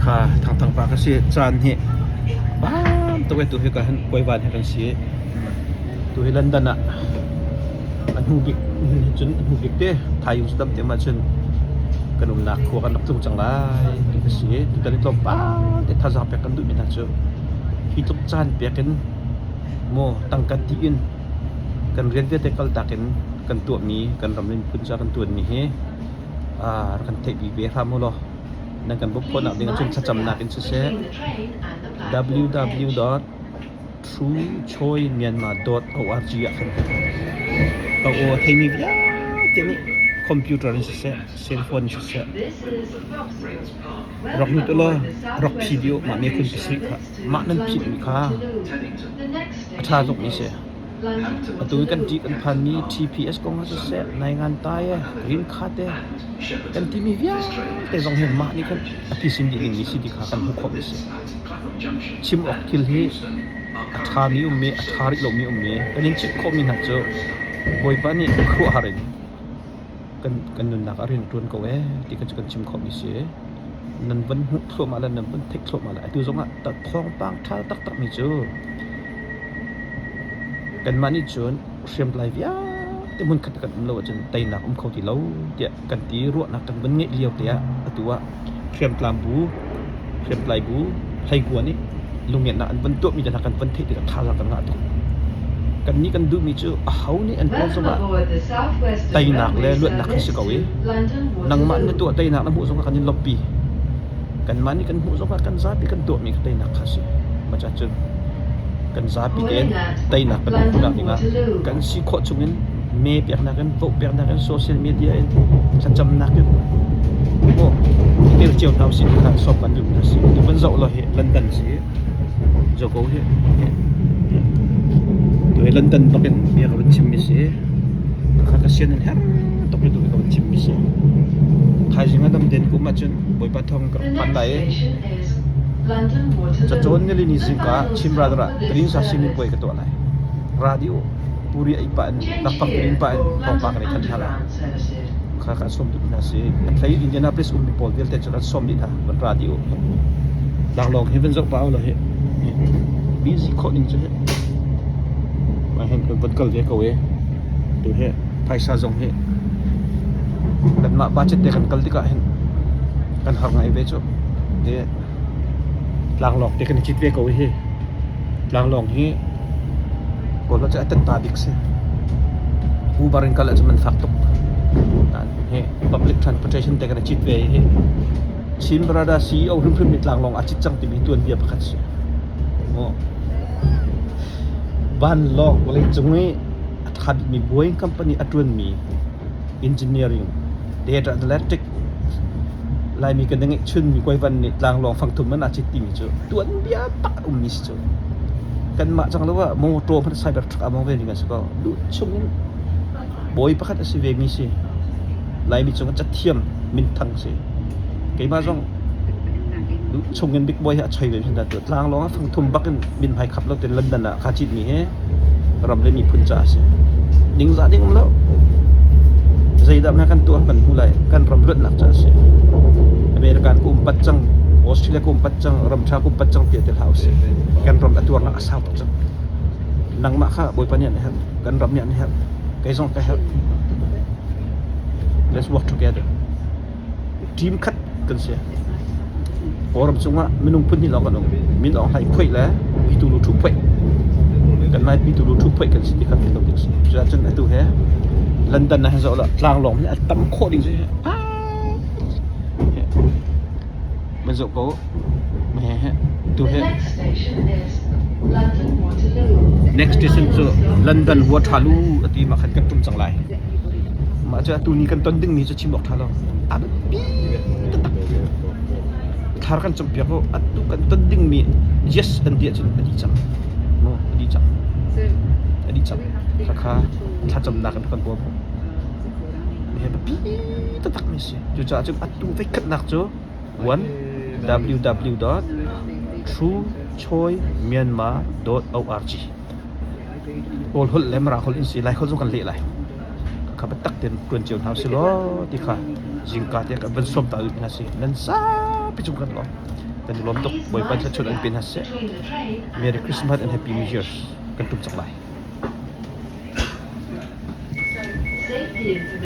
ค่ะทางปากก็สิจานเฮบ้ามตัวตัวเฮกันปล่อยวานให้กันสิตัวเฮลันดอนน่ะอันฮูบิกจนฮูบิกเด้ไทยอยู่สตัมเตมาจนกันนักขัวกันนักจังได๋ตัวก็สิตัวนี้ตบป้าแต่ถ้าจะไปกันดุมินะเจ้าฮิตุจานเปียกันโมตั้งกันที่อินกันเรียนเวียแต่กลตากันตัวมีกันรำเล่นพุ่นจากันตัวมีเฮกันเทบีเบรามโลนั่นกันบุคคลdenganจนจำนักอินเส www.truechoimyanmar.org kanก็โอ้ให้มีวิเตนี่คอมพิวเตอร์อินเสเซลโฟนอินเสรอกนี่ตัวละรอกวิดีโอมามีคนพิสิค่ะมานั้นผิดมีค่ะถ้าตรงนี้เสตัวกันจีกันพันนี้ TPS กองเสในงานตายรินคาเตกันที่มีวิแต่ต้องเห็นมานี่กันพิสินดีนี่สิดีค่ะกันหุกคอมิเสชิมออกคิลฮีอัฐามีมีอัฐาริโลมีมีกันนี่ชิคคอมินัดเจอบอยปานี่ครัวหารินกันนุนนักอารินตุนก็เวที่กันจะกันชิมคอมิเสนั่นวันหุกโผล่มาแล้วนั่นวันเทคโผล่มาแล้วตัวสงะตัดทองปังท่าตักมีเจอกันมานี่จนเสียมไลฟ์ยาแต่มันขัดกันเราจนไตหนักเขาที่เราเดี๋ยกันตีรั่วนักกันมันเงี้ยเลี้ยวเดี๋ยตัวเสียมปลาบูเสียมปลายบูให้กวนนี่ลุงเงี้ยนะอันบรรทุกมีแต่นักกันบรรทุกที่ท่าละกันงาตุกันนี้กันดูมีเจอเขานี่อันเป็นสมบัติไตหนักเลยเลือดหนักขึ้นสกาวนังมันในตัวไตหนักน้ำหูสมบัติกันนี่ล็อบบี้กันมานี่กันหูสมบัติกันซาปีกันตัวมีไตหนักขึ้นมาจากจนกันซาปีเองไตหนักกันผู้นักนี่นะกันสิโคจุงินเมย์เปียกนักกันโฟเปียกนักกันโซเชียลมีเดียฉันจำนักกันโอ้เดี๋ยวเจ้าเราสิค่ะสอบกันอยู่นะสิที่มันเจ้าเราเห็นลอนดอนสิเจ้าเขาเห็นตัวลอนดอนต้องเป็นเมียกับชิมมิสิข้าก็เสียนั่นแหละต้องเป็นตัวกับชิมมิสิไทยจริงๆดำเด่นกูมาจนบอยปะทองกับปันไดจะโจนนี่ลินิสิกาชิมราดระกรีนซาซิมิบอยกับตัวอะไรradio puri ipan nakpak din pa pang pakri kan hala kaka som du nasi play Indianapolis Paul del te chara som din ha ban radio lang long heaven zok pa lo he busy calling je ma hen ko ban kal je ko we tu he paisa zong he dan ma budget te kan kal ti ka hen kan har ngai ve cho de lang long te kan chit ve ko he lang long heก็เราจะตัดตาดิกเสียผู้บริการจะมันฝักตกนั่นเฮ้ public transportation แต่กันจิตเว่ยชิมประดาซีเอารุ่มมิดลางลองอาจิตจังติมีตัวเดียบขัดเสียโอ้บ้านลอกอะไรจงนี้ขัดมีBoeing company อัดวนมี engineering data analytic ลายมีกันยังไงชุนมีกวยวันนี่ลางลองฟังถุมมันอาจิตติมีเจอตัวเบียปักมิสเจอกันมาจังเลยว่าโมโตพันไซเบอร์ทรัคมองเวนี่กันสักก็ดูช่วงนี้บอยประคัดสิเวมีสิไล่มีจังจะเทียมมินทังสิเกี่ยมาจังดูช่วงนี้บิ๊กบอยอะใช่เลยขนาดตัวลางร้องฟังทุ่มบักกันบินไฮขับแล้วเป็นลอนดอนอะคาจิตมีเฮรำเลยมีพุ่นจ่าสิดิ้งซาดิ้งแล้วใจดำนะกันตัวมันผู้ไรกันรำเลือดหนักจ่าสิอเมริกันกุมปัจจังออสเตรเลียกุมปัจจังรำชากุมปัจจังเปียเตลเฮาส์กันรำตัวนักสาวปัจจังนังมาค่ะบอยปานเนี่ยนะครับกันรำเนี่ยนะครับไกซองไกครับ let's work together ทีมคัดกันเสียพอรำจังว่าไม่นุ่งพื้นที่เรากันลงมินออกให้คุยแล้วพิตูรูทุกคุยกันไม่พิตูรูทุกคุยกันสิครับที่เราดิสิจะจนไอ้ตัวแฮลอนดอนนะฮะเราละกลางหลงเนี่ยตั้มโคตรดิสิมันจะก็ไม่ฮะตัวเฮ next station จะ London Waterloo อติมาขัดกันตุ้มจังไรมาจะตัวนี้กันต้นดึงมีจะชิมบอกท่าเราอันปีทารกันจำเปียกก็อันตัวกันต้นดึงมี yes อันเดียจนอดีจังโน่อดีจังราคาถ้าจำหนักกันกันบัวผมไม่เห็นปีตักไม่เสียจุดจ้าจึงอันตัวไปขัดหนักจ้ะวันwww.truechoimyanmar.org โอลหุ่นเล่มราหุ่นอินซีไลเขาส่งกันเละเลยข้าพตักเดินกวนเจียวน้ำสิล้อที่ข้าจิงกาเดียกับเป็นส้มตาอื่นนะสินั่นซาไปจุ่มกันหรอ กันรวมตกบ่อยปันชนอันเป็นฮัสเซ Merry Christmas and Happy New Year กันทุกสักหลาย